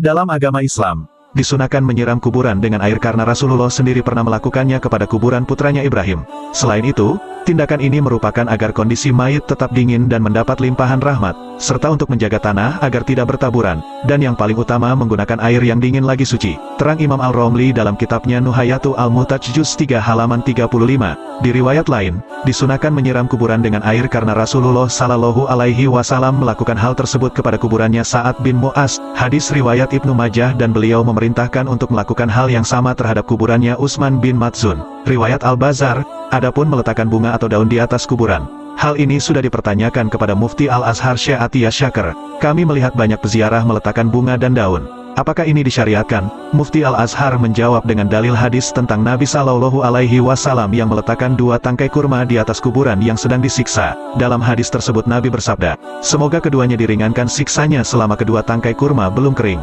Dalam agama Islam, disunahkan menyiram kuburan dengan air karena Rasulullah sendiri pernah melakukannya kepada kuburan putranya Ibrahim. Selain itu, tindakan ini merupakan agar kondisi mayit tetap dingin dan mendapat limpahan rahmat, serta untuk menjaga tanah agar tidak bertaburan, dan yang paling utama menggunakan air yang dingin lagi suci. Terang Imam Al-Romli dalam kitabnya Nuhayatu Al-Muhtaj Juz 3 halaman 35. Di riwayat lain, disunahkan menyiram kuburan dengan air karena Rasulullah Shallallahu Alaihi Wasallam melakukan hal tersebut kepada kuburannya Sa'ad bin Mu'az. Hadis riwayat Ibnu Majah, dan beliau memerintahkan untuk melakukan hal yang sama terhadap kuburannya Utsman bin Matzun. Riwayat Al-Bazar, adapun meletakkan bunga atau daun di atas kuburan. Hal ini sudah dipertanyakan kepada Mufti Al-Azhar Syekh Atiyah Syakir. Kami melihat banyak peziarah meletakkan bunga dan daun. Apakah ini disyariatkan? Mufti Al-Azhar menjawab dengan dalil hadis tentang Nabi Shallallahu Alaihi Wasallam yang meletakkan 2 tangkai kurma di atas kuburan yang sedang disiksa. Dalam hadis tersebut Nabi bersabda, semoga keduanya diringankan siksanya selama kedua tangkai kurma belum kering.